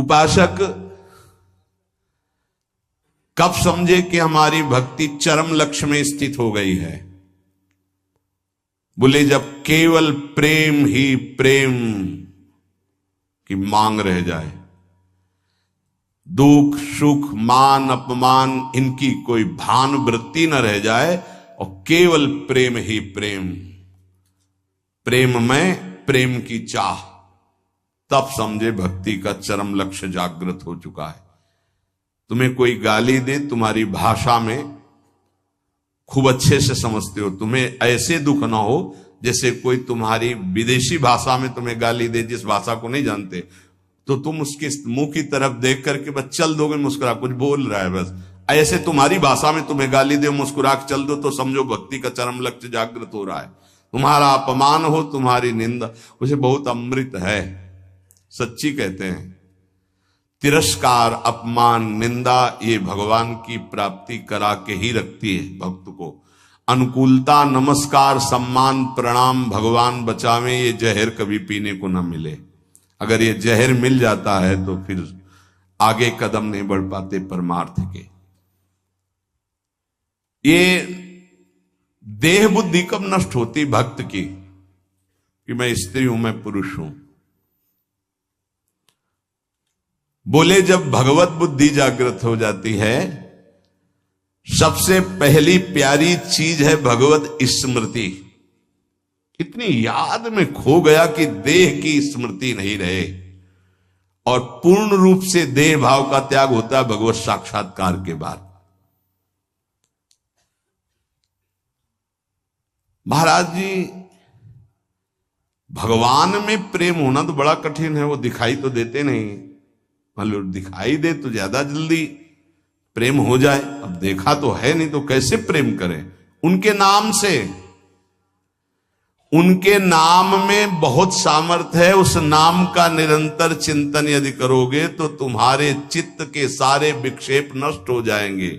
उपासक कब समझे कि हमारी भक्ति चरम लक्ष्य में स्थित हो गई है? बोले जब केवल प्रेम ही प्रेम की मांग रह जाए, दुख सुख मान अपमान इनकी कोई भान वृत्ति न रह जाए और केवल प्रेम ही प्रेम, प्रेम में प्रेम की चाह, तब समझे भक्ति का चरम लक्ष्य जागृत हो चुका है। तुम्हें कोई गाली दे, तुम्हारी भाषा में खूब अच्छे से समझते हो, तुम्हें ऐसे दुख ना हो जैसे कोई तुम्हारी विदेशी भाषा में तुम्हें गाली दे, जिस भाषा को नहीं जानते, तो तुम उसके मुंह की तरफ देख करके बस चल दोगे, मुस्कुरा, कुछ बोल रहा है बस, ऐसे तुम्हारी भाषा में तुम्हें गाली दे, मुस्कुरा के चल दो, तो समझो भक्ति का चरम लक्ष्य जागृत हो रहा है। तुम्हारा अपमान हो, तुम्हारी निंदा, उसे बहुत अमृत है, सच्ची कहते हैं। तिरस्कार, अपमान, निंदा ये भगवान की प्राप्ति करा के ही रखती है भक्त को। अनुकूलता, नमस्कार, सम्मान, प्रणाम, भगवान बचावे, ये जहर कभी पीने को ना मिले। अगर ये जहर मिल जाता है तो फिर आगे कदम नहीं बढ़ पाते परमार्थ के। ये देह बुद्धि कब नष्ट होती भक्त की कि मैं स्त्री हूं, मैं पुरुष हूं? बोले जब भगवत बुद्धि जागृत हो जाती है, सबसे पहली प्यारी चीज है भगवत स्मृति। इतनी याद में खो गया कि देह की स्मृति नहीं रहे, और पूर्ण रूप से देह भाव का त्याग होता है भगवत साक्षात्कार के बाद। महाराज जी, भगवान में प्रेम होना तो बड़ा कठिन है, वो दिखाई तो देते नहीं। मतलब दिखाई दे तो ज्यादा जल्दी प्रेम हो जाए, अब देखा तो है नहीं तो कैसे प्रेम करें? उनके नाम से, उनके नाम में बहुत सामर्थ्य है। उस नाम का निरंतर चिंतन यदि करोगे तो तुम्हारे चित्त के सारे विक्षेप नष्ट हो जाएंगे।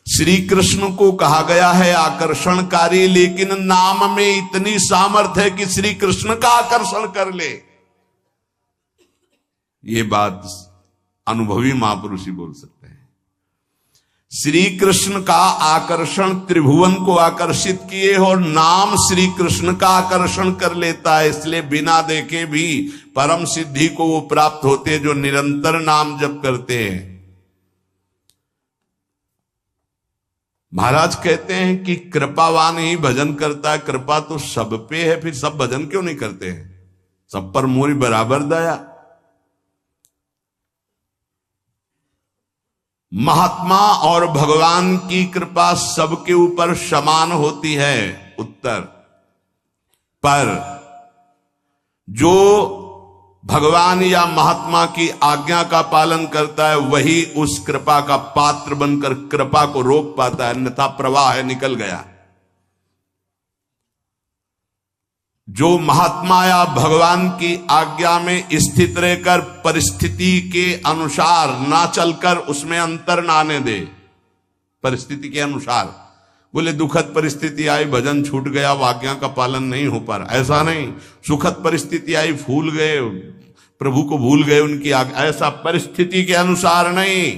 श्री कृष्ण को कहा गया है आकर्षणकारी, लेकिन नाम में इतनी सामर्थ्य है कि श्री कृष्ण का आकर्षण कर ले। ये बात अनुभवी महापुरुष ही बोल सकते हैं। श्री कृष्ण का आकर्षण त्रिभुवन को आकर्षित किए, और नाम श्री कृष्ण का आकर्षण कर लेता है। इसलिए बिना देखे भी परम सिद्धि को वो प्राप्त होते हैं जो निरंतर नाम जप करते हैं। महाराज कहते हैं कि कृपावान ही भजन करता है। कृपा तो सब पे है, फिर सब भजन क्यों नहीं करते हैं? सब पर मोरी बराबर दया। महात्मा और भगवान की कृपा सबके ऊपर समान होती है। उत्तर पर जो भगवान या महात्मा की आज्ञा का पालन करता है वही उस कृपा का पात्र बनकर कृपा को रोक पाता है, अन्यथा प्रवाह है, निकल गया। जो महात्मा या भगवान की आज्ञा में स्थित रहकर परिस्थिति के अनुसार ना चलकर उसमें अंतर ना आने दे, परिस्थिति के अनुसार, बोले दुखद परिस्थिति आई, भजन छूट गया, आज्ञा का पालन नहीं हो पा रहा, ऐसा नहीं। सुखद परिस्थिति आई, भूल गए, प्रभु को भूल गए उनकी आज्ञा, ऐसा परिस्थिति के अनुसार नहीं।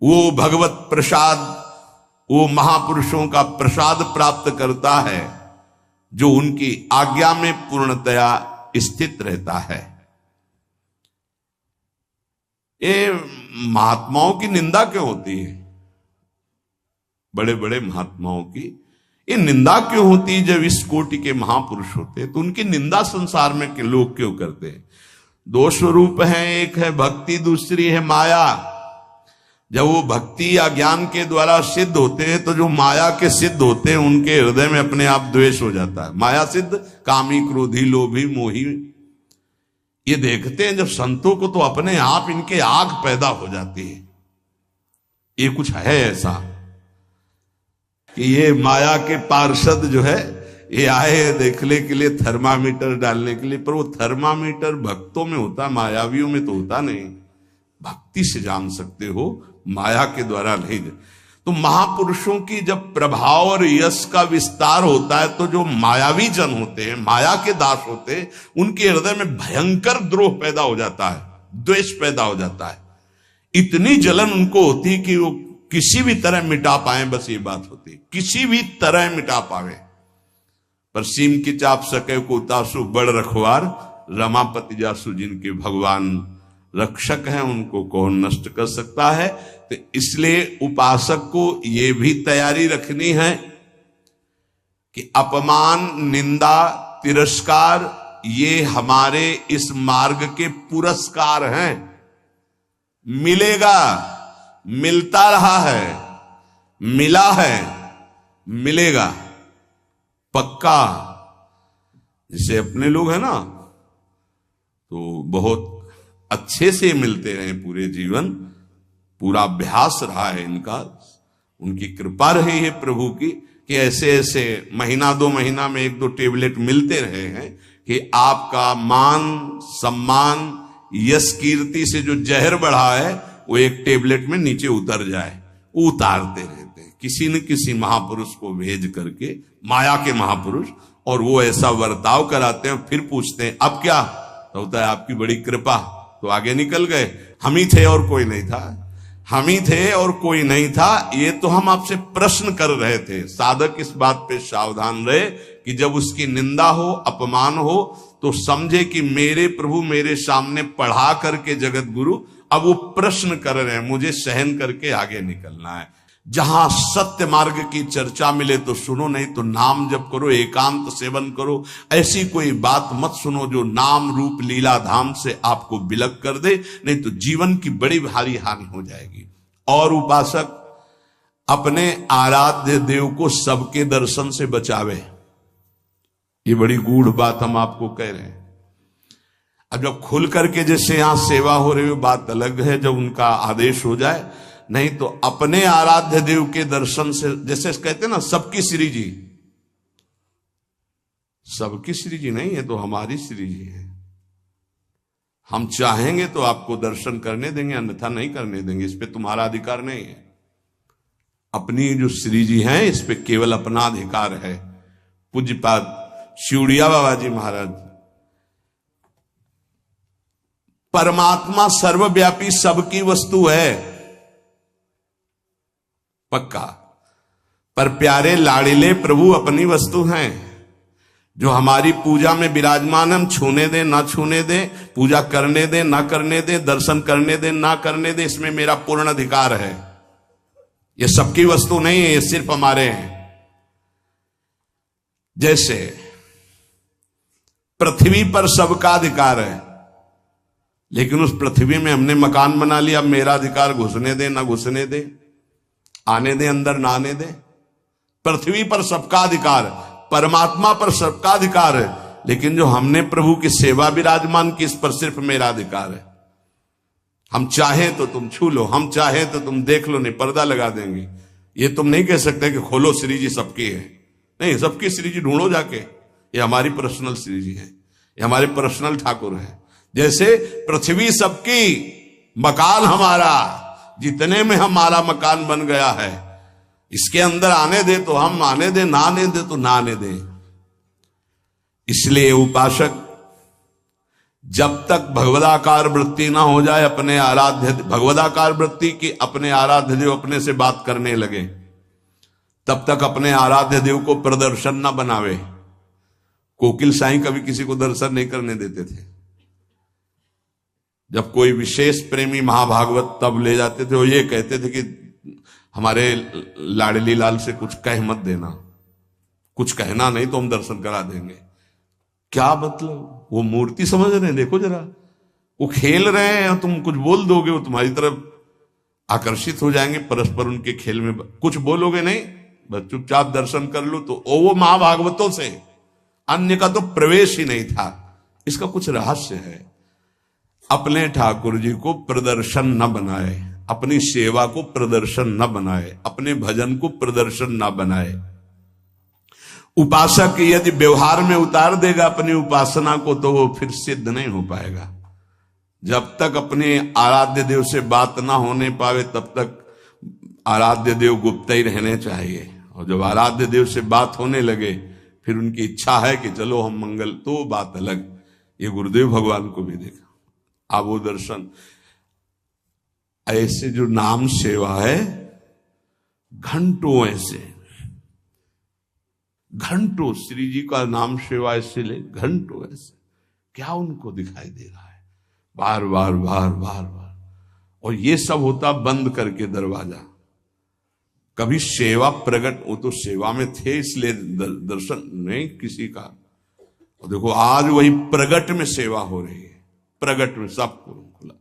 वो भगवत प्रसाद, वो महापुरुषों का प्रसाद प्राप्त करता है जो उनकी आज्ञा में पूर्णतया स्थित रहता है। ये महात्माओं की निंदा क्यों होती है? बड़े बड़े महात्माओं की ये निंदा क्यों होती है? जब इस कोटि के महापुरुष होते हैं तो उनकी निंदा संसार में के लोग क्यों करते हैं? दो स्वरूप हैं, एक है भक्ति, दूसरी है माया। जब वो भक्ति या ज्ञान के द्वारा सिद्ध होते हैं तो जो माया के सिद्ध होते हैं उनके हृदय में अपने आप द्वेष हो जाता है। माया सिद्ध कामी, क्रोधी, लोभी, मोही, ये देखते हैं जब संतों को तो अपने आप इनके आग पैदा हो जाती है। ये कुछ है ऐसा कि ये माया के पार्षद जो है ये आए देखने के लिए, थर्मामीटर डालने के लिए, पर वो थर्मामीटर भक्तों में होता, मायावियों में तो होता नहीं। भक्ति से जान सकते हो, माया के द्वारा नहीं। तो महापुरुषों की जब प्रभाव और यश का विस्तार होता है तो जो मायावी जन होते हैं, माया के दास होते हैं, उनके हृदय में भयंकर द्रोह पैदा हो जाता है। द्वेष पैदा हो जाता है। इतनी जलन उनको होती कि वो किसी भी तरह मिटा पाए, बस ये बात होती, किसी भी तरह मिटा पावे। पर सीम की चाप सके को उतासु बड़ रखवार, रमापति जासु जिनके भगवान रक्षक हैं, उनको कौन नष्ट कर सकता है। तो इसलिए उपासक को ये भी तैयारी रखनी है कि अपमान, निंदा, तिरस्कार ये हमारे इस मार्ग के पुरस्कार हैं। मिलेगा, मिलता रहा है, मिला है, मिलेगा पक्का। जैसे अपने लोग हैं ना, तो बहुत अच्छे से मिलते रहे पूरे जीवन, पूरा अभ्यास रहा है इनका, उनकी कृपा रही है प्रभु की कि ऐसे ऐसे महीना 2 महीना में 1-2 टेबलेट मिलते रहे हैं कि आपका मान, सम्मान, यश, कीर्ति से जो जहर बढ़ा है वो एक टेबलेट में नीचे उतर जाए। उतारते रहते हैं किसी न किसी महापुरुष को भेज करके, माया के महापुरुष, और वो ऐसा बर्ताव कराते हैं, फिर पूछते हैं अब क्या, तो होता है आपकी बड़ी कृपा, तो आगे निकल गए। हम ही थे और कोई नहीं था, हम ही थे और कोई नहीं था। ये तो हम आपसे प्रश्न कर रहे थे। साधक इस बात पे सावधान रहे कि जब उसकी निंदा हो, अपमान हो, तो समझे कि मेरे प्रभु मेरे सामने पढ़ा करके जगत गुरु अब वो प्रश्न कर रहे हैं, मुझे सहन करके आगे निकलना है। जहां सत्य मार्ग की चर्चा मिले तो सुनो, नहीं तो नाम जप करो, एकांत सेवन करो। ऐसी कोई बात मत सुनो जो नाम रूप लीला धाम से आपको विलग कर दे, नहीं तो जीवन की बड़ी भारी हानि हो जाएगी। और उपासक अपने आराध्य देव को सबके दर्शन से बचावे, ये बड़ी गूढ़ बात हम आपको कह रहे हैं। अब जब खुल करके जैसे यहां सेवा हो रही हो बात अलग है, जब उनका आदेश हो जाए, नहीं तो अपने आराध्य देव के दर्शन से, जैसे कहते हैं ना सबकी श्री जी, सबकी श्री जी नहीं है तो हमारी श्री जी है। हम चाहेंगे तो आपको दर्शन करने देंगे, अन्यथा नहीं करने देंगे, इस पे तुम्हारा अधिकार नहीं है। अपनी जो श्री जी हैं इस पे केवल अपना अधिकार है। पूज्यपाद शिवड़िया बाबा जी महाराज, परमात्मा सर्वव्यापी सबकी वस्तु है पक्का, पर प्यारे लाड़िले प्रभु अपनी वस्तु हैं। जो हमारी पूजा में विराजमान, हम छूने दे ना छूने दे, पूजा करने दे ना करने दे, दर्शन करने दे ना करने दे, इसमें मेरा पूर्ण अधिकार है। ये सबकी वस्तु नहीं है, ये सिर्फ हमारे हैं। जैसे पृथ्वी पर सबका अधिकार है, लेकिन उस पृथ्वी में हमने मकान बना लिया, अब मेरा अधिकार घुसने दे ना घुसने दे, आने दे अंदर ना आने दे। पृथ्वी पर सबका अधिकार, परमात्मा पर सबका अधिकार है, लेकिन जो हमने प्रभु की सेवा विराजमान की, इस पर सिर्फ मेरा अधिकार है। हम चाहें तो तुम छू लो, हम चाहें तो तुम देख लो, नहीं पर्दा लगा देंगे। ये तुम नहीं कह सकते कि खोलो श्री जी सबकी है, नहीं, सबकी श्री जी ढूंढो जाके, ये हमारी पर्सनल श्री जी है, ये हमारे पर्सनल ठाकुर है। जैसे पृथ्वी सबकी, मकान हमारा, जितने में हमारा मकान बन गया है, इसके अंदर आने दे तो हम आने दे, ना आने दे तो ना आने दे। इसलिए उपासक जब तक भगवदाकार वृत्ति ना हो जाए अपने आराध्य, भगवदाकार वृत्ति की अपने आराध्य देव अपने से बात करने लगे, तब तक अपने आराध्य देव को प्रदर्शन ना बनावे। कोकिल साईं कभी किसी को दर्शन नहीं करने देते थे। जब कोई विशेष प्रेमी महाभागवत तब ले जाते थे, वो ये कहते थे कि हमारे लाडली लाल से कुछ कह मत देना, कुछ कहना नहीं तो हम दर्शन करा देंगे। क्या मतलब, वो मूर्ति समझ रहे हैं, देखो जरा, वो खेल रहे हैं, तुम कुछ बोल दोगे वो तुम्हारी तरफ आकर्षित हो जाएंगे, परस्पर उनके खेल में कुछ बोलोगे नहीं, बस चुपचाप दर्शन कर लो। तो वो महाभागवतों से अन्य का तो प्रवेश ही नहीं था। इसका कुछ रहस्य है। अपने ठाकुर जी को प्रदर्शन न बनाए, अपनी सेवा को प्रदर्शन न बनाए, अपने भजन को प्रदर्शन न बनाए। उपासक यदि व्यवहार में उतार देगा अपनी उपासना को, तो वो फिर सिद्ध नहीं हो पाएगा। जब तक अपने आराध्य देव से बात ना होने पावे, तब तक आराध्य देव गुप्त ही रहने चाहिए। और जब आराध्य देव से बात होने लगे, फिर उनकी इच्छा है कि चलो हम मंगल, तो बात अलग। ये गुरुदेव भगवान को भी देखा, आप वो दर्शन, ऐसे जो नाम सेवा है घंटों, ऐसे घंटों श्री जी का नाम सेवा ऐसे ले घंटों ऐसे, क्या उनको दिखाई दे रहा है, बार बार बार बार बार। और ये सब होता बंद करके दरवाजा, कभी सेवा प्रकट, वो तो सेवा में थे इसलिए दर्शन नहीं किसी का। और देखो आज वही प्रगट में सेवा हो रही है, प्रगट में सबको खुला।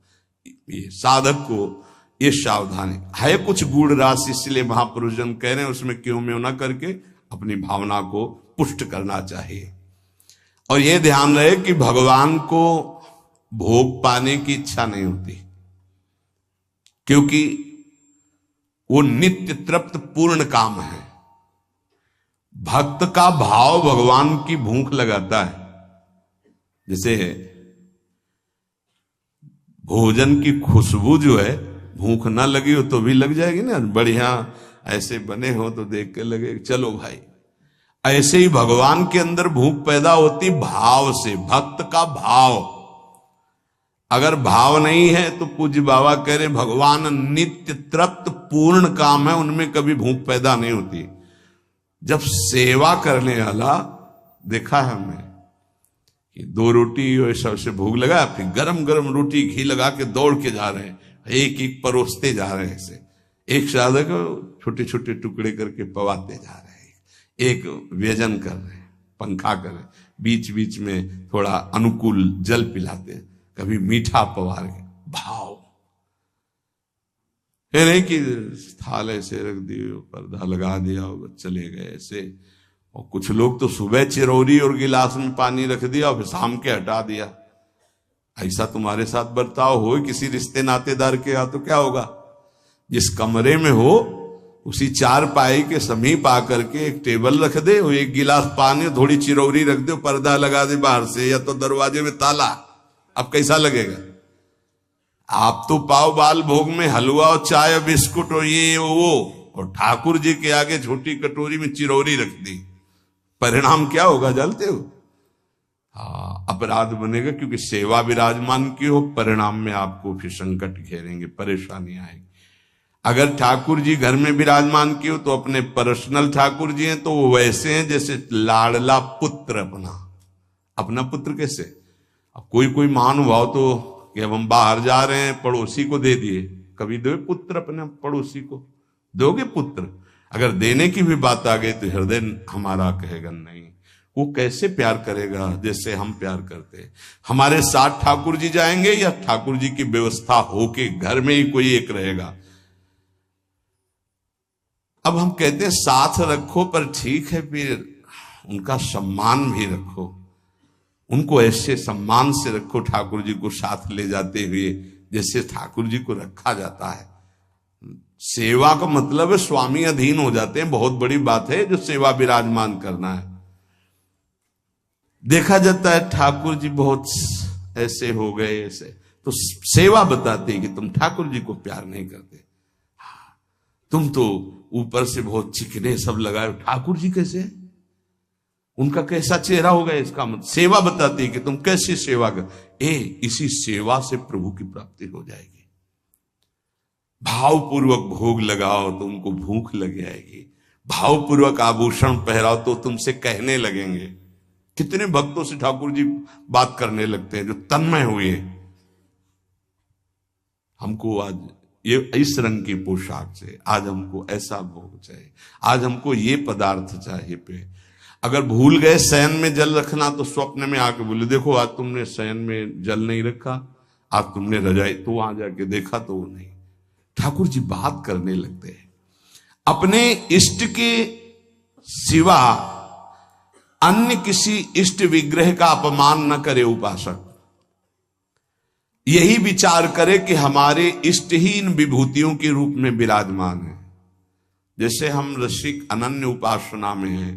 ये साधक को ये सावधानी है, कुछ गूढ़ राशि, इसलिए महापुरुष जन कह रहे हैं उसमें क्यों में ना करके अपनी भावना को पुष्ट करना चाहिए। और ये ध्यान रहे कि भगवान को भोग पाने की इच्छा नहीं होती, क्योंकि वो नित्य तृप्त पूर्ण काम है। भक्त का भाव भगवान की भूख लगाता है। जैसे भोजन की खुशबू जो है, भूख ना लगी हो तो भी लग जाएगी ना, बढ़िया ऐसे बने हो तो देख के लगे चलो भाई। ऐसे ही भगवान के अंदर भूख पैदा होती भाव से, भक्त का भाव। अगर भाव नहीं है तो पूज्य बाबा कह रहे भगवान नित्य तृप्त पूर्ण काम है, उनमें कभी भूख पैदा नहीं होती। जब सेवा करने वाला देखा है हमने कि 2 रोटी और सबसे भूख लगा, फिर गरम गरम रोटी घी लगा के दौड़ के जा रहे हैं, एक एक परोसते जा रहे हैं, ऐसे एक साधक छोटे छोटे टुकड़े करके पवाते जा रहे हैं, एक व्यजन कर रहे हैं, पंखा कर रहे हैं, बीच बीच में थोड़ा अनुकूल जल पिलाते हैं, कभी मीठा पवार के भाव। ये नहीं कि थाल ऐसे रख दिए, पर्दा लगा दिया और चले गए ऐसे। और कुछ लोग तो सुबह चिरौरी और गिलास में पानी रख दिया और फिर शाम के हटा दिया। ऐसा तुम्हारे साथ बर्ताव हो किसी रिश्ते नातेदार के यहाँ तो क्या होगा? जिस कमरे में हो उसी 4 पाई के समीप आकर के एक टेबल रख दे, वो एक गिलास पानी, थोड़ी चिरौरी रख दे, पर्दा लगा दे बाहर से, या तो दरवाजे में ताला। अब कैसा लगेगा? आप तो पाव बाल भोग में हलवा और चाय और बिस्कुट और ये वो, और ठाकुर जी के आगे छोटी कटोरी में चिरौरी रख दी। परिणाम क्या होगा जानते हो? हाँ, अपराध बनेगा, क्योंकि सेवा विराजमान की हो, परिणाम में आपको फिर संकट घेरेंगे, परेशानी आएगी। अगर ठाकुर जी घर में विराजमान की हो तो अपने पर्सनल ठाकुर जी हैं तो वो वैसे हैं जैसे लाडला पुत्र अपना पुत्र। कैसे? अब कोई कोई महानुभाव तो कि अब हम बाहर जा रहे हैं, पड़ोसी को दे दिए, कभी दो पुत्र अपने पड़ोसी को? दोगे पुत्र? अगर देने की भी बात आ गई तो हृदय हमारा कहेगा नहीं। वो कैसे प्यार करेगा जैसे हम प्यार करते हैं। हमारे साथ ठाकुर जी जाएंगे या ठाकुर जी की व्यवस्था होके घर में ही कोई एक रहेगा? अब हम कहते हैं साथ रखो, पर ठीक है, फिर उनका सम्मान भी रखो, उनको ऐसे सम्मान से रखो ठाकुर जी को साथ ले जाते हुए जैसे ठाकुर जी को रखा जाता है। सेवा का मतलब है स्वामी अधीन हो जाते हैं, बहुत बड़ी बात है जो सेवा विराजमान करना है। देखा जाता है ठाकुर जी बहुत ऐसे हो गए, ऐसे तो सेवा बताती है कि तुम ठाकुर जी को प्यार नहीं करते, तुम तो ऊपर से बहुत चिकने सब लगाए, ठाकुर जी कैसे, उनका कैसा चेहरा होगा? इसका मतलब सेवा बताती है कि तुम कैसे सेवा कर। इसी सेवा से प्रभु की प्राप्ति हो जाएगी। भावपूर्वक भोग लगाओ तो उनको भूख लग जाएगी, भावपूर्वक आभूषण पहराओ तो तुमसे कहने लगेंगे। कितने भक्तों से ठाकुर जी बात करने लगते हैं जो तन्मय हुए, हमको आज ये इस रंग की पोशाक से, आज हमको ऐसा भोग चाहिए, आज हमको ये पदार्थ चाहिए। पे अगर भूल गए शयन में जल रखना तो स्वप्न में आके बोले देखो आज तुमने शयन में जल नहीं रखा, आज तुमने रजाई, तो वहां जाके देखा तो वो नहीं। ठाकुर जी बात करने लगते हैं। अपने इष्ट के सिवा अन्य किसी इष्ट विग्रह का अपमान न करे उपासक। यही विचार करे कि हमारे इष्ट ही इन विभूतियों के रूप में विराजमान है। जैसे हम रसिक अनन्य उपासना में हैं,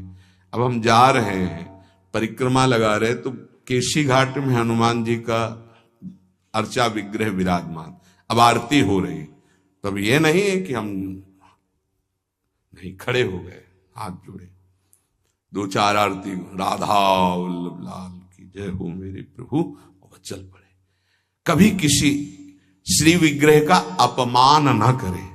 अब हम जा रहे हैं, परिक्रमा लगा रहे, तो केशी घाट में हनुमान जी का अर्चा विग्रह विराजमान, अब आरती हो रही, तो अब ये नहीं है कि हम नहीं खड़े हो गए, हाथ जोड़े, 2-4 आरती, राधा वल्लभ लाल की जय हो मेरे प्रभु, और चल पड़े। कभी किसी श्री विग्रह का अपमान ना करें।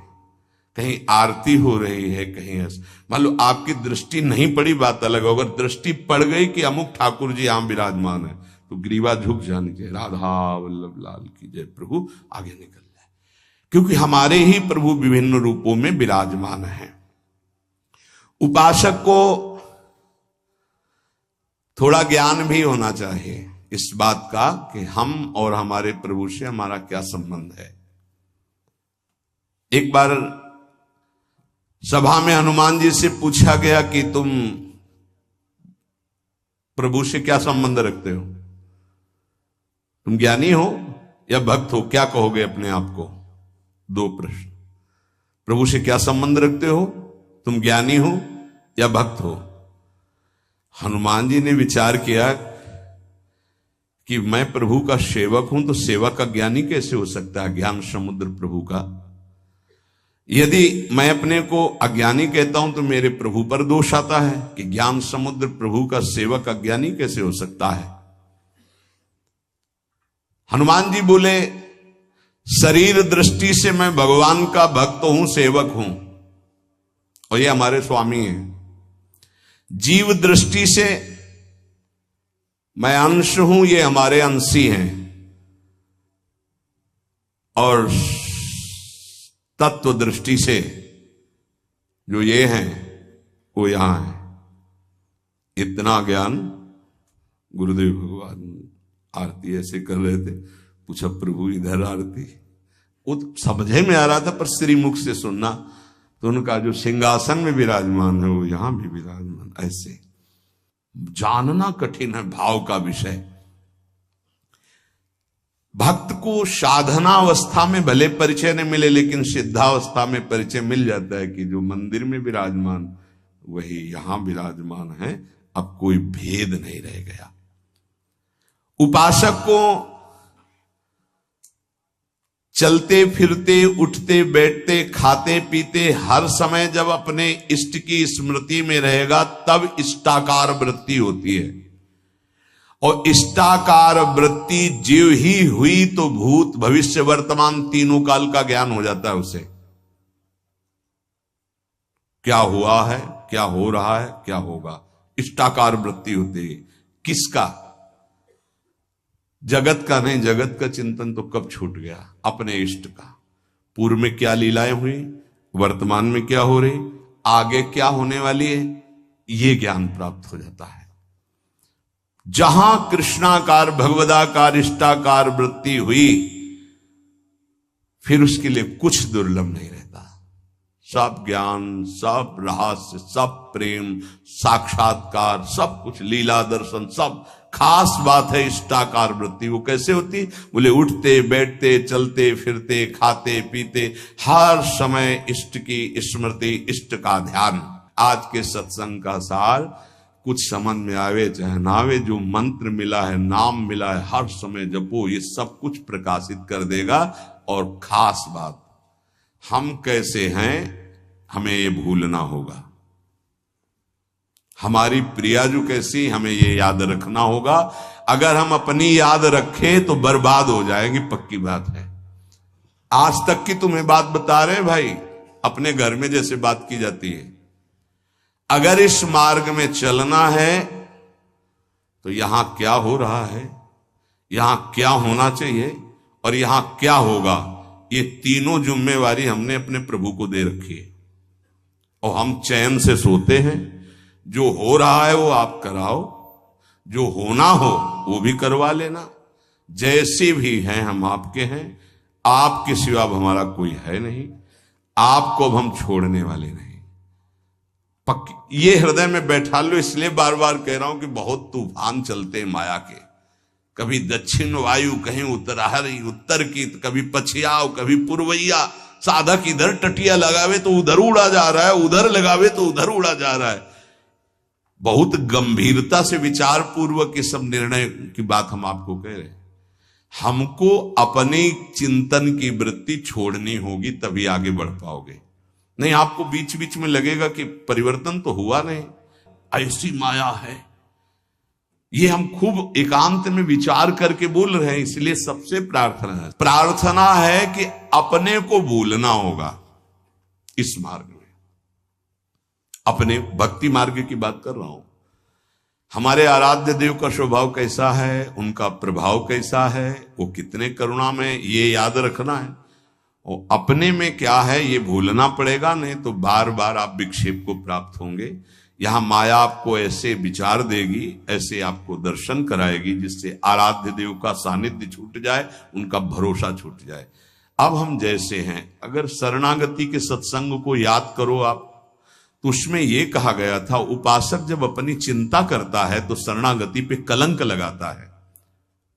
कहीं आरती हो रही है, कहीं ऐसा, मान लो आपकी दृष्टि नहीं पड़ी बात अलग हो, अगर दृष्टि पड़ गई कि अमुक ठाकुर जी यहां विराजमान है तो ग्रीवा झुक जानी चाहिए, राधा वल्लभ लाल की जय, प्रभु आगे निकल जाए, क्योंकि हमारे ही प्रभु विभिन्न रूपों में विराजमान है। उपासक को थोड़ा ज्ञान भी होना चाहिए इस बात का कि हम और हमारे प्रभु से हमारा क्या संबंध है। एक बार सभा में हनुमान जी से पूछा गया कि तुम प्रभु से क्या संबंध रखते हो, तुम ज्ञानी हो या भक्त हो, क्या कहोगे अपने आप को? दो प्रश्न। प्रभु से क्या संबंध रखते हो, तुम ज्ञानी हो या भक्त हो? हनुमान जी ने विचार किया कि मैं प्रभु का सेवक हूं, तो सेवक का ज्ञानी कैसे हो सकता है? ज्ञान समुद्र प्रभु का। यदि मैं अपने को अज्ञानी कहता हूं तो मेरे प्रभु पर दोष आता है कि ज्ञान समुद्र प्रभु का सेवक अज्ञानी कैसे हो सकता है। हनुमान जी बोले, शरीर दृष्टि से मैं भगवान का भक्त हूं, सेवक हूं, और ये हमारे स्वामी हैं। जीव दृष्टि से मैं अंश हूं, ये हमारे अंशी हैं, और तत्व दृष्टि से जो ये हैं वो यहां है। इतना ज्ञान गुरुदेव भगवान आरती ऐसे कर रहे थे, पूछा प्रभु इधर आरती, वो तो समझे में आ रहा था पर श्रीमुख से सुनना, तो उनका जो सिंहासन में विराजमान है वो यहां भी विराजमान, ऐसे जानना कठिन है भाव का विषय। भक्त को साधना अवस्था में भले परिचय नहीं मिले, लेकिन सिद्धावस्था में परिचय मिल जाता है कि जो मंदिर में विराजमान वही यहां विराजमान है, अब कोई भेद नहीं रह गया। उपासक को चलते फिरते, उठते बैठते, खाते पीते हर समय जब अपने इष्ट की स्मृति में रहेगा तब इष्टाकार वृत्ति होती है, और इष्टाकार वृत्ति जीव ही हुई तो भूत भविष्य वर्तमान तीनों काल का ज्ञान हो जाता है उसे। क्या हुआ है, क्या हो रहा है, क्या होगा, इष्टाकार वृत्ति होती है। किसका? जगत का नहीं, जगत का चिंतन तो कब छूट गया, अपने इष्ट का। पूर्व में क्या लीलाएं हुई, वर्तमान में क्या हो रही, आगे क्या होने वाली है, ये ज्ञान प्राप्त हो जाता है। जहां कृष्णाकार भगवदाकार इष्टाकार वृत्ति हुई, फिर उसके लिए कुछ दुर्लभ नहीं रहता। सब ज्ञान, सब रहस्य, सब प्रेम, साक्षात्कार, सब कुछ, लीला दर्शन, सब। खास बात है इष्टाकार वृत्ति। वो कैसे होती? बोले उठते बैठते, चलते फिरते, खाते पीते, हर समय इष्ट की स्मृति, इष्ट का ध्यान। आज के सत्संग का सार, कुछ समझ में आवे चाहे ना आवे, जो मंत्र मिला है, नाम मिला है, हर समय जपो, ये सब कुछ प्रकाशित कर देगा। और खास बात, हम कैसे हैं हमें ये भूलना होगा। हमारी प्रियाजू कैसी, हमें ये याद रखना होगा। अगर हम अपनी याद रखें तो बर्बाद हो जाएंगे, पक्की बात है। आज तक की तुम्हें बात बता रहे हैं भाई, अपने घर में जैसे बात की जाती है। अगर इस मार्ग में चलना है तो यहां क्या हो रहा है, यहां क्या होना चाहिए और यहां क्या होगा, ये तीनों जिम्मेवारी हमने अपने प्रभु को दे रखी है। और हम चैन से सोते हैं। जो हो रहा है वो आप कराओ, जो होना हो वो भी करवा लेना। जैसे भी हैं हम आपके हैं, आपके सिवा अब हमारा कोई है नहीं, आपको अब हम छोड़ने वाले नहीं। पक्की ये हृदय में बैठा लो। इसलिए बार बार कह रहा हूं कि बहुत तूफान चलते हैं माया के। कभी दक्षिण वायु, कहीं उत्तर की, कभी पछियाव, कभी पूर्वैया। साधक इधर टटिया लगावे तो उधर उड़ा जा रहा है, उधर लगावे तो उधर उड़ा जा रहा है। बहुत गंभीरता से विचार पूर्वक ये सब निर्णय की बात हम आपको कह रहे हैं। हमको अपने चिंतन की वृत्ति छोड़नी होगी, तभी आगे बढ़ पाओगे। नहीं, आपको बीच बीच में लगेगा कि परिवर्तन तो हुआ नहीं, ऐसी माया है। ये हम खूब एकांत में विचार करके बोल रहे हैं, इसलिए सबसे प्रार्थना है कि अपने को भूलना होगा इस मार्ग में। अपने भक्ति मार्ग की बात कर रहा हूं। हमारे आराध्य देव का स्वभाव कैसा है, उनका प्रभाव कैसा है, वो कितने करुणा में, ये याद रखना है। और अपने में क्या है ये भूलना पड़ेगा, नहीं तो बार बार आप विक्षेप को प्राप्त होंगे। यहां माया आपको ऐसे विचार देगी, ऐसे आपको दर्शन कराएगी जिससे आराध्य देव का सानिध्य छूट जाए, उनका भरोसा छूट जाए। अब हम जैसे हैं, अगर शरणागति के सत्संग को याद करो आप, तो उसमें यह कहा गया था, उपासक जब अपनी चिंता करता है तो शरणागति पे कलंक लगाता है।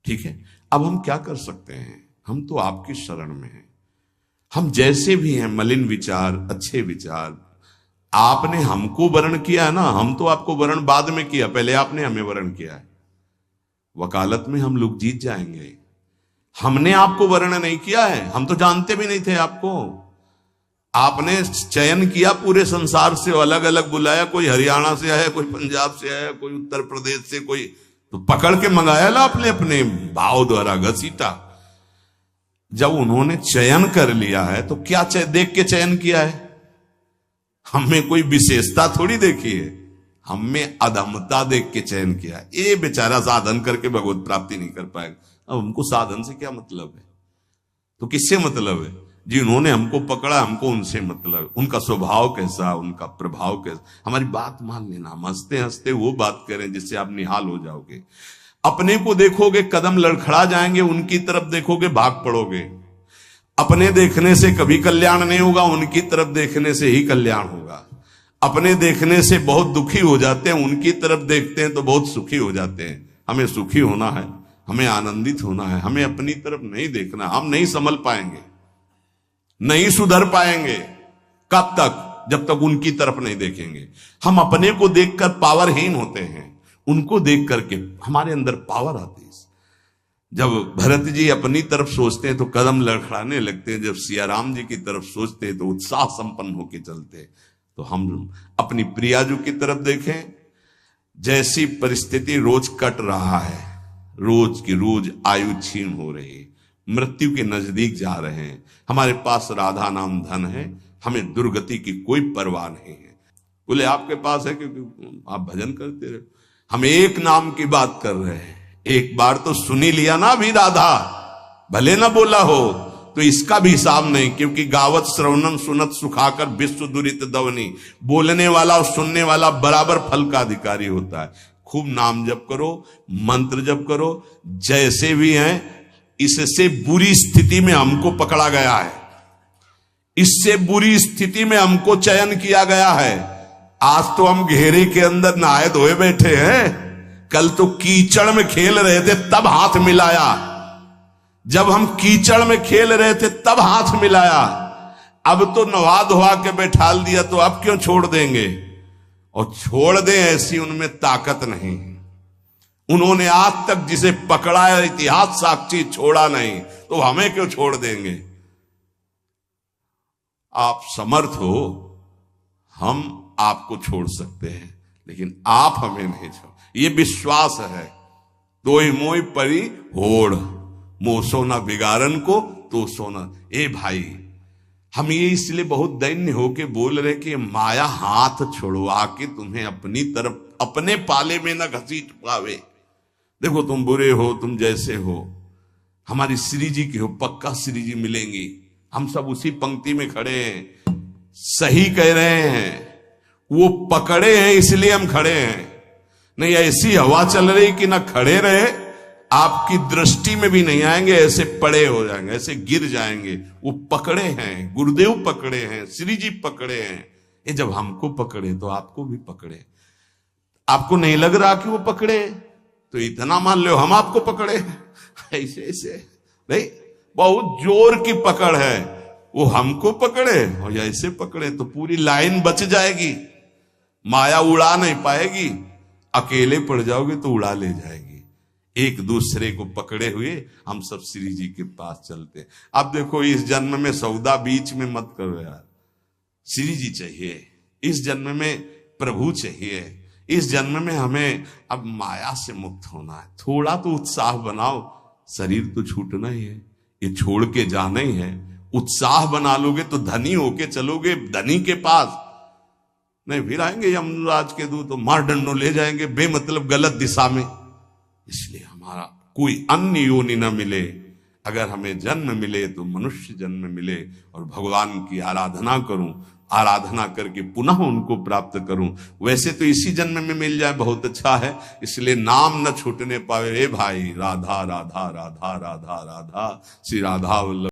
ठीक है, अब हम क्या कर सकते हैं, हम तो आपकी शरण में हैं। हम जैसे भी हैं, मलिन विचार, अच्छे विचार, आपने हमको वर्ण किया है ना, हम तो आपको वर्ण बाद में किया, पहले आपने हमें वर्ण किया है। वकालत में हम लोग जीत जाएंगे। हमने आपको वर्ण नहीं किया है, हम तो जानते भी नहीं थे आपको। आपने चयन किया पूरे संसार से, अलग अलग बुलाया, कोई हरियाणा से आया, कोई पंजाब से आया, कोई उत्तर प्रदेश से, कोई तो पकड़ के मंगाया ला आपने अपने भाव द्वारा घसीटा। जब उन्होंने चयन कर लिया है तो क्या देख के चयन किया है? हमें कोई विशेषता थोड़ी देखी है, हमें अधमता देख के चयन किया है। ये बेचारा साधन करके भगवत प्राप्ति नहीं कर पाएगा। अब हमको साधन से क्या मतलब है, तो किससे मतलब है? जिन्होंने हमको पकड़ा, हमको उनसे मतलब। उनका स्वभाव कैसा, उनका प्रभाव कैसा, हमारी बात मान लेना। हम हंसते हंसते वो बात करें जिससे आप निहाल हो जाओगे। अपने को देखोगे कदम लड़खड़ा जाएंगे, उनकी तरफ देखोगे भाग पड़ोगे। अपने देखने से कभी कल्याण नहीं होगा, उनकी तरफ देखने से ही कल्याण होगा। अपने देखने से बहुत दुखी हो जाते हैं, उनकी तरफ देखते हैं तो बहुत सुखी हो जाते हैं। हमें सुखी होना है, हमें आनंदित होना है, हमें अपनी तरफ नहीं देखना। हम नहीं संभल पाएंगे, नहीं सुधर पाएंगे। कब तक? जब तक उनकी तरफ नहीं देखेंगे। हम अपने को देखकर पावरहीन होते हैं, उनको देख करके हमारे अंदर पावर आती है। जब भरत जी अपनी तरफ सोचते हैं तो कदम लड़खड़ाने लगते हैं, जब सियाराम जी की तरफ सोचते हैं तो उत्साह संपन्न होकर चलते हैं। तो हम अपनी प्रियाजू की तरफ देखें। जैसी परिस्थिति रोज कट रहा है, रोज की रोज आयु क्षीण हो रही है, मृत्यु के नजदीक जा रहे हैं। हमारे पास राधा नाम धन है, हमें दुर्गति की कोई परवाह नहीं है। बोले आपके पास है क्योंकि आप भजन करते रहे। हम एक नाम की बात कर रहे हैं, एक बार तो सुनी लिया ना भी राधा, भले ना बोला हो तो इसका भी हिसाब नहीं, क्योंकि गावत श्रवणम सुनत सुखाकर विश्व दुरित दवनी। बोलने वाला और सुनने वाला बराबर फल का अधिकारी होता है। खूब नाम जप करो, मंत्र जप करो। जैसे भी हैं, इससे बुरी स्थिति में हमको पकड़ा गया है, इससे बुरी स्थिति में हमको चयन किया गया है। आज तो हम घेरे के अंदर नहाए धोए बैठे हैं, कल तो कीचड़ में खेल रहे थे तब हाथ मिलाया। जब हम कीचड़ में खेल रहे थे तब हाथ मिलाया, अब तो नहा धोआ के बैठाल दिया तो अब क्यों छोड़ देंगे? और छोड़ दें ऐसी उनमें ताकत नहीं। उन्होंने आज तक जिसे पकड़ा है इतिहास साक्षी, छोड़ा नहीं, तो हमें क्यों छोड़ देंगे? आप समर्थ हो, हम आपको छोड़ सकते हैं, लेकिन आप हमें नहीं छोड़। ये विश्वास है। तोय मोय परी होड़, मोह सोना बिगाड़न को तो सोना। ए भाई, हम ये इसलिए बहुत दैन्य होके बोल रहे कि माया हाथ छुड़वा के तुम्हें अपनी तरफ, अपने पाले में न घसीट पावे। देखो तुम बुरे हो, तुम जैसे हो, हमारी श्री जी की हो, पक्का श्री जी मिलेंगी। हम सब उसी पंक्ति में खड़े हैं। सही कह रहे हैं, वो पकड़े हैं इसलिए हम खड़े हैं। नहीं ऐसी हवा चल रही कि ना खड़े रहे, आपकी दृष्टि में भी नहीं आएंगे, ऐसे पड़े हो जाएंगे, ऐसे गिर जाएंगे। वो पकड़े हैं, गुरुदेव पकड़े हैं, श्री जी पकड़े हैं। ये जब हमको पकड़े तो आपको भी पकड़े। आपको नहीं लग रहा कि वो पकड़े, तो इतना मान लो हम आपको पकड़े। ऐसे ऐसे नहीं, बहुत जोर की पकड़ है। वो हमको पकड़े और ऐसे पकड़े तो पूरी लाइन बच जाएगी, माया उड़ा नहीं पाएगी। अकेले पड़ जाओगे तो उड़ा ले जाएगी। एक दूसरे को पकड़े हुए हम सब श्री जी के पास चलते हैं। अब देखो, इस जन्म में सौदा बीच में मत करो यार। श्री जी चाहिए, इस जन्म में प्रभु चाहिए, इस जन्म में हमें अब माया से मुक्त होना है। थोड़ा तो उत्साह बनाओ, शरीर तो छूटना ही है, ये छोड़ के जाना ही है। उत्साह बना लोगे तो धनी होके चलोगे धनी के पास, नहीं फिर आएंगे यमराज के दूत तो मार डंडो ले जाएंगे बेमतलब गलत दिशा में। इसलिए हमारा कोई अन्य योनि न मिले, अगर हमें जन्म मिले तो मनुष्य जन्म मिले और भगवान की आराधना करूं, आराधना करके पुनः उनको प्राप्त करूं। वैसे तो इसी जन्म में मिल जाए बहुत अच्छा है, इसलिए नाम न छूटने पावे। हे भाई राधा राधा राधा राधा राधा, श्री राधा वल्लभ